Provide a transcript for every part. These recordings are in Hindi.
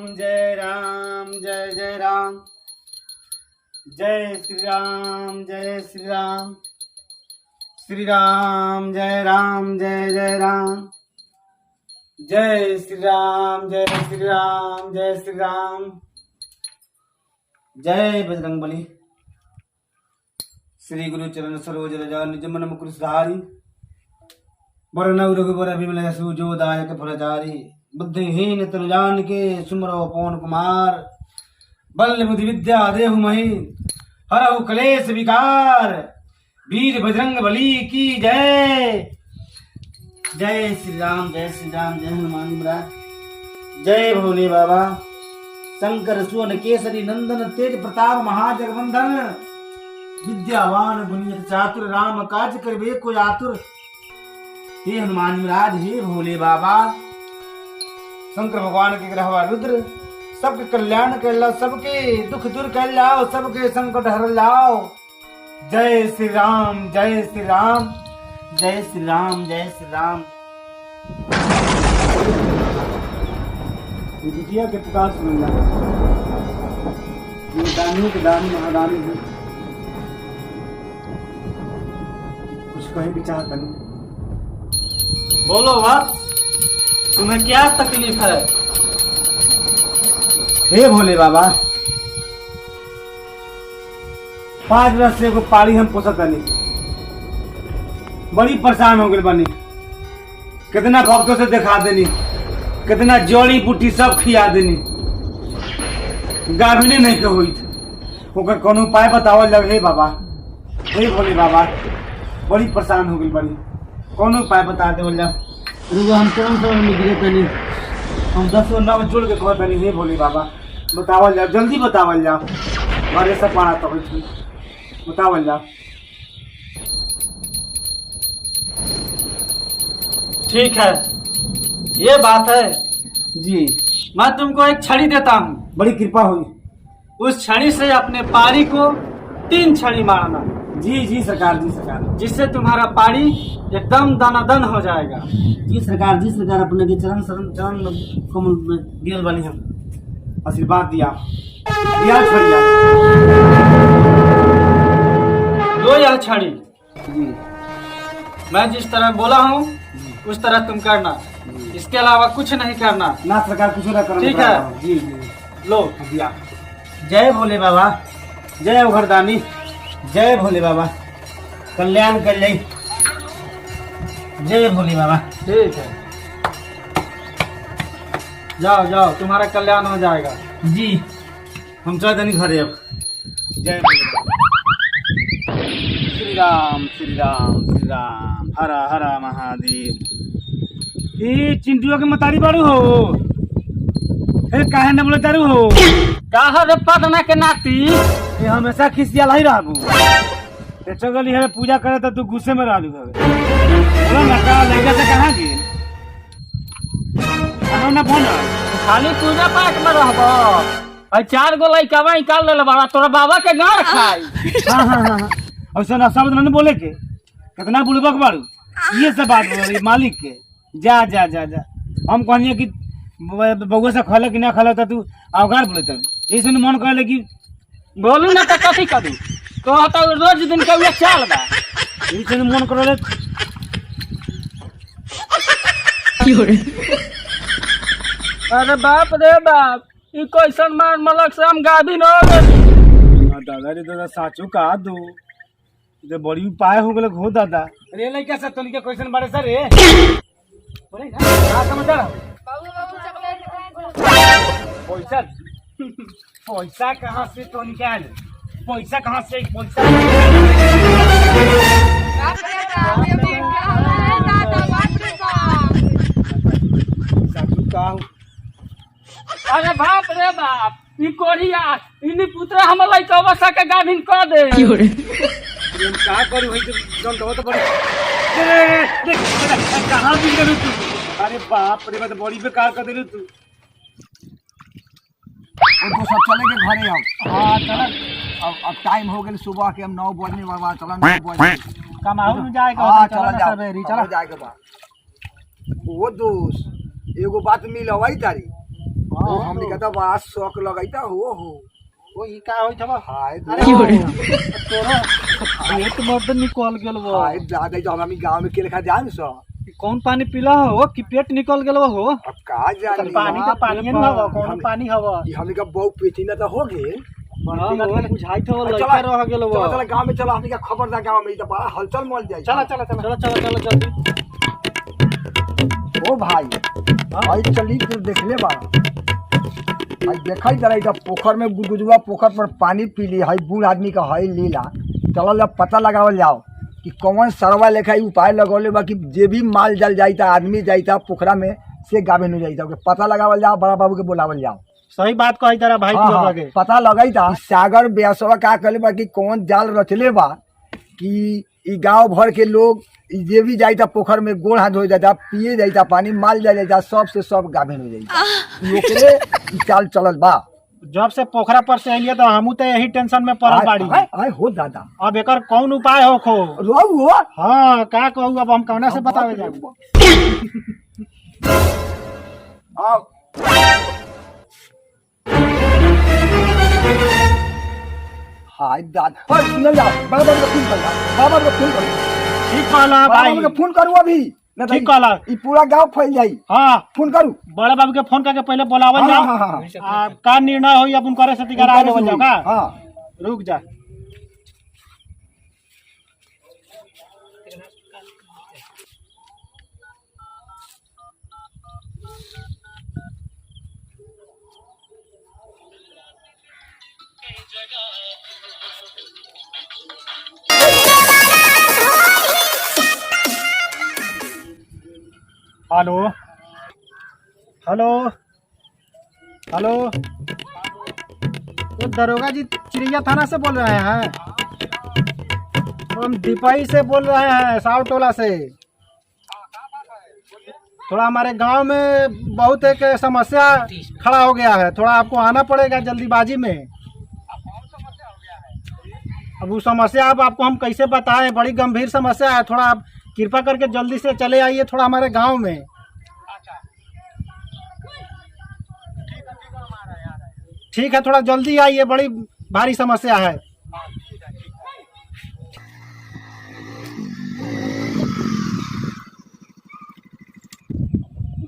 जय राम, जय जय राम, जय श्री राम, जय श्री राम, श्री राम, जय राम, जय जय राम, जय श्री राम, जय श्री राम, जय श्री राम, जय बजरंगबली। श्री गुरु चरण सरोज रज निज मन मुकुर सुधारी, वरनउ रघुबर बिमल यशु जो दायक फलचारी। बुद्धिहीन तनु जानिके सुमरो पवन कुमार, बल बुद्धि विद्या देहु महि हरहु कलेश विकार। वीर बजरंग बली की जय। जय श्री राम, जय श्री राम, जय हनुमान महाराज, जय भोले बाबा। शंकर सुवन केसरी नंदन तेज प्रताप महाजगवंदन, विद्यावान गुणियत चातुर राम काज करबे को आतुर। हे हनुमान महाराज, हे भोले बाबा, शंकर भगवान के ग्रहवा रुद्र, सबके कल्याण कर लो, सबके दुख दूर कर लाओ, सबके संकट हर लाओ। जय श्री राम, जय श्री राम, जय श्री राम, जय श्री राम। बिटिया के पुकार सुन ला, दानी के दानी महादानी है, कुछ कहीं विचार करनी। बोलो बात, तुम्हें क्या तकलीफ है? हे भोले बाबा, 5 वर्ष से पाड़ी हम पोसत नहीं, बड़ी परेशान हो गई बनी। कितना भक्तों से दिखा देनी, कितना जड़ी बूटी सब खिया देनी, गाभिने नहीं के हुई। ओकर कोनो उपाय बतावल जाओ हे बाबा, हे भोले बाबा, बड़ी परेशान हो गई बड़ी, कोनो उपाय बता दे जाओ। हम चरण शरण में गिरे तनी, हम 10 नाम जोड़ के कह तनी हे भोले बाबा, बतावल जाओ, जल्दी बतावल जाओ। हमारे सब पाना तो हुई, बतावल जाओ। ठीक है, ये बात है जी। मैं तुमको एक छड़ी देता हूँ, बड़ी कृपा हुई। उस छड़ी से अपने पारी को 3 छड़ी मारना। जी जी सरकार, जी सरकार, जिससे तुम्हारा पारी एकदम दनादन हो जाएगा। जी सरकार, जी सरकार, अपने के चरण शरण चरण कमल में गिरल बनी, हम आशीर्वाद दिया छड़िया। लो यह छड़ी, जी मैं जिस तरह बोला हूँ उस तरह तुम करना, इसके अलावा कुछ नहीं करना। ना सरकार, कुछ ना करना। ठीक है, जी जी, लो दिया। जय भोले बाबा, जय उघरदानी, जय भोले बाबा, कल्याण कर ले। जय भोले बाबा। ठीक है, जाओ जाओ, तुम्हारा कल्याण हो जाएगा। जी, हम चल दनी घरे अब। जय भोले बाबा। श्री राम, श्री राम, श्री राम, हरा हरा महादेव। ये चिंटुआ के मतारी बाड़ू हो, हे काहे न बोले तारू हो? कहा रे पटना के नाती, ये हमेशा खिसियाल ही रहबू। ते चगली है पूजा करे तो तू गुस्से में रहलू हवे। बोला ना का लड़का से कहां गेल? खाना ना बना, खाली पूजा पाठ में रहबो। और 4 गो लइकावा निकाल ले बाबा, तोरा बाबा के गाड़ खाई। हां हां हां, और सुना शब्द न बोले के, कितना बुड़बक बाड़ू। ये सब बात बोल मालिक के। जा जा जा जा, हम कहनिए कि बउआ से खले कि ना खले तो तू अवगार बोले तब ऐसे मन कहले कि बोलू ना तो कथी करू, कहता रोज दिन के उहे चाल बा। ऐसे मन करले। अरे बाप रे बाप, ई कैसन मार मलक से हम गाभिन हो गए। दादा रे दादा, साचो का दो जे बड़ी उपाय हो गेल हो दादा। रे लइका से तोनी के क्वेश्चन बारे सर रे बोले ना का समझदार पैसा पैसा कहाँ से तो निकाल, पैसा कहाँ से पैसा अरे बाप रे बाप, ई कोरिया इनी पुत्र हम लइका बसा के गाभिन कर दे। का करू है जन तो बड़ी देख कहाँ भी करू तू। अरे बाप रे, मैं तो बड़ी बेकार कर देलू तू। उनको सब चले के घरे अब। हाँ चल, अब टाइम हो गया सुबह के, हम 9 बजने वाला, चला 9 बजे कमाऊ में जाएगा। हाँ चला चला सवेरी चला जाएगा बा। वो दोस्त एगो बात मिल हवाई तारी, हमने कहता बड़ा शौक लगैता हो ओ ई का होई थबा हाय तोरा पेट मर्द निकल गेल बा हाय दादा जो हम गांव में के लेखा जान सो कौन पानी पीला हो कि पेट निकल गेल हो अब का जानी पानी का पानी न हवा कौन पानी हवा ई हमने का बहु पेटी ना तो हो गेल बुझाई तो लड़का रह गेल बा चला गांव में चला हमने का खबर दा गांव में तो बड़ा हलचल मच जाए चला चला चला चला चला जल्दी ओ भाई भाई चली तू देख ले बा भाई देखा जरा इधर पोखर में गुदगुदुआ पोखर पर पानी पी ली है बूढ़ आदमी का है लीला चलो अब पता लगावल जाओ कि कौन सरवा लेखा उपाय लगौले बा कि जे भी माल जल जाता आदमी जाता पोखरा में से गावे न जाता पता लगावल जाओ बड़ा बाबू के बुलावल जाओ सही बात कही तारा भाई तू आगे पता लगैता सागर ब्यासवा का कहले बा कि कौन जाल रचले बा कि ई गांव भर के लोग जे भी जाता पोखर में गोड़ हाथ धो जाता पिए जाता पानी माल जा जाता सब से सब गाभे हो जाता ओकरे ई चाल चलल बा जब से पोखरा पर से अलिए तो हमू तो यही टेंशन में पड़ल बाड़ी आय हो दादा अब एकर कौन उपाय हो खो रोहु हाँ का कहू अब हम कौना से बतावे जाऊ आओ हाय दादा पर सुन जाओ बाबा को फोन कर बाबा को फोन कर ठीक कहला भाई बाबा को फोन करू अभी ना ठीक कहला ई पूरा गांव फैल जाई हाँ फोन करू बड़े बाबू के फोन करके पहले बुलावल हाँ, जाओ हाँ, हाँ, आ, का निर्णय होई अपन करे से तिगार आ देवल जाओ का हां रुक जा हेलो हेलो हेलो ये दरोगा जी चिड़िया थाना से बोल रहे हैं हम दीपाई से बोल रहे हैं साव टोला से थोड़ा हमारे गांव में बहुत एक समस्या खड़ा हो गया है थोड़ा आपको आना पड़ेगा जल्दीबाजी में अब वो समस्या अब आपको हम कैसे बताएं बड़ी गंभीर समस्या है थोड़ा आप कृपा करके जल्दी से चले आइए थोड़ा हमारे गांव में ठीक है थोड़ा जल्दी आइए बड़ी भारी समस्या है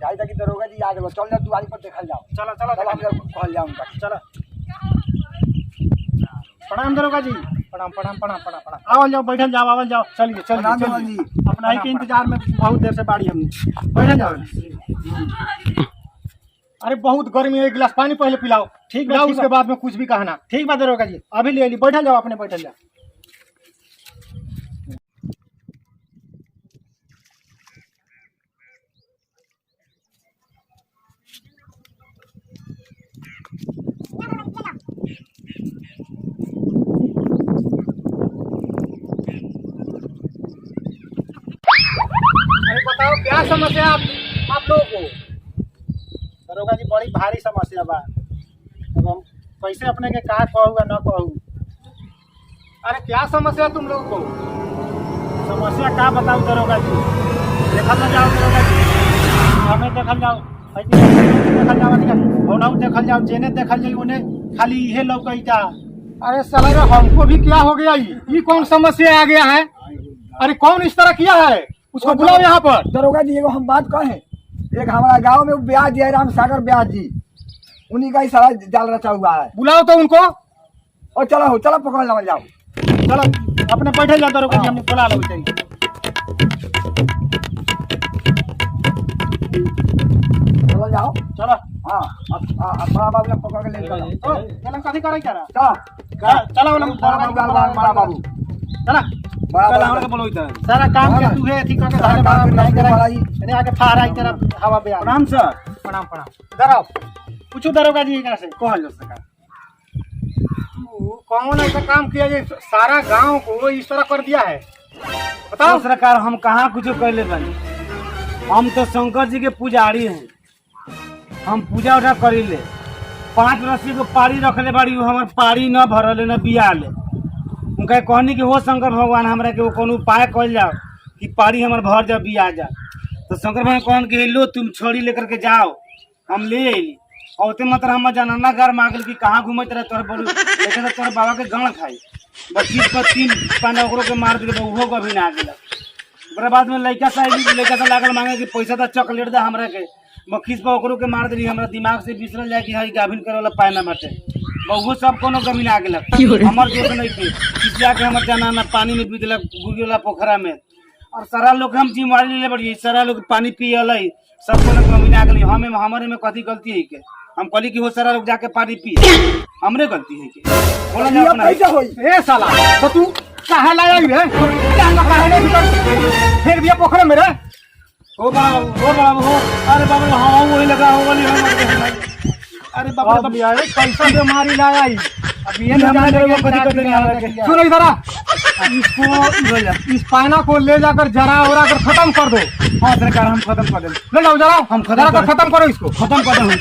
जायदा की दरोगा जी आ गए चल जा दुआरी पर देखल जाओ चलो चलो चल हम कहल जाऊं चलो प्रणाम दरोगा जी प्रणाम प्रणाम प्रणाम प्रणाम प्रणाम आवल जाओ बैठल जाओ आवल जाओ चलिए प्रणाम चलिए दरोगा जी। अपना ही के इंतजार में बहुत देर से बाड़ी हमने बैठल जाओ अरे बहुत गर्मी है एक गिलास पानी पहले पिलाओ ठीक बा उसके बाद में कुछ भी कहना ठीक बा दरोगा जी अभी ले ली बैठल जाओ अपने बैठल जाओ अरे बताओ क्या समस्या आप लोगों को दरोगा जी बड़ी भारी समस्या बा अब हम कैसे अपने के कहा कहूँगा न कहूँ अरे क्या समस्या तुम लोगों को समस्या क्या बताऊँ दरोगा जी देखल न जाओ दरोगा जी हमें देखल जाओ देखल जाओ होना देखल जाओ जेने देखल जाए उन्हें खाली इहे लौकैता अरे साला हमको भी क्या हो गया ये कौन समस्या आ गया है अरे कौन इस तरह किया है उसको बुलाओ यहाँ पर दरोगा जी एगो हम बात कहें एक हमारा गांव में ब्याज जी राम सागर ब्याज जी उन्हीं का ही सारा जाल रचा हुआ है बुलाओ तो उनको और चलो चलो पकड़ लगा जाओ चलो अपने बैठे जाओ दरोगा जी हमने बुला लो चाहिए चलो जाओ चलो हाँ बड़ा बाबू ने पकड़ के ले चलो चलो कथी करे क्या चलो चलो बड़ा बाबू चला कल हमरा के बोलोई था सारा काम के तू है अथी करके धारे बारा नहीं करा इने आके फारा आई तेरा हवा बे प्रणाम सर प्रणाम प्रणाम दराओ पूछो दरोगा जी एकरा से कहल जो सका कौन ऐसा काम किया जे सारा गांव को इस तरह कर दिया है बताओ सरकार हम कहाँ कुछ कर ले बनी हम तो शंकर जी के पुजारी हैं हम पूजा उठा करी ले 5 रस्सी को पारी रखले बाड़ी हमार पारी न भरले न बिया ले उनका कहनी कि हो शंकर भगवान हमरा के वो कोनो उपाय कल जाओ कि पारी हमार भर जा बिया जा तो शंकर भगवान कहन कि लो तुम छोड़ी लेकर के जाओ हम ले अली औते मतलब हम जनाना घर मांगल कि कहाँ घूमत रहे तोर बोलू लेकिन तोर बाबा के गण खाई बच्ची पर 3 पाना ओकरो के मार दिले उहो को अभी ना गेल ओकरा बाद में लड़का से लागल मांगे कि पैसा तो चॉकलेट दे हमरा के मखीस पर ओकरो के मार दिली हमरा दिमाग से बिसरल जाए कि हई गाभिन करे वाला पाए ना बाटे बहु सब कोनो कमी ना गेलक हमर दोस्त नहीं थे किसिया के हमर जनाना पानी में बीतलक गुगियोला पोखरा में और सारा लोग हम जिम्मेवारी ले बड़ी सारा लोग पानी पियलै सब कोनो कमी ना गेली हमें हमारे में कथी गलती है के हम कहली कि वो सारा लोग जाके पानी पिए हमरे गलती है के बोला जा अपना कैसे होई ए साला तो तू काहे लाया रे क्या ना काहे नहीं भीतर फिर भी पोखरे में रे ओ बाबा हो अरे बाबा हाँ वही लगा हो वाली अरे बाबा अब यार पैसा से मारी लाया ही अब ये ना हमारे जाने को कथी करते नहीं आ रहा सुनो इधर आ इसको इस पाना को ले जाकर जरा उड़ा कर खत्म कर दो हाँ सरकार हम खत्म कर दें ले जाओ जरा हम जरा कर खत्म करो इसको खत्म कर दें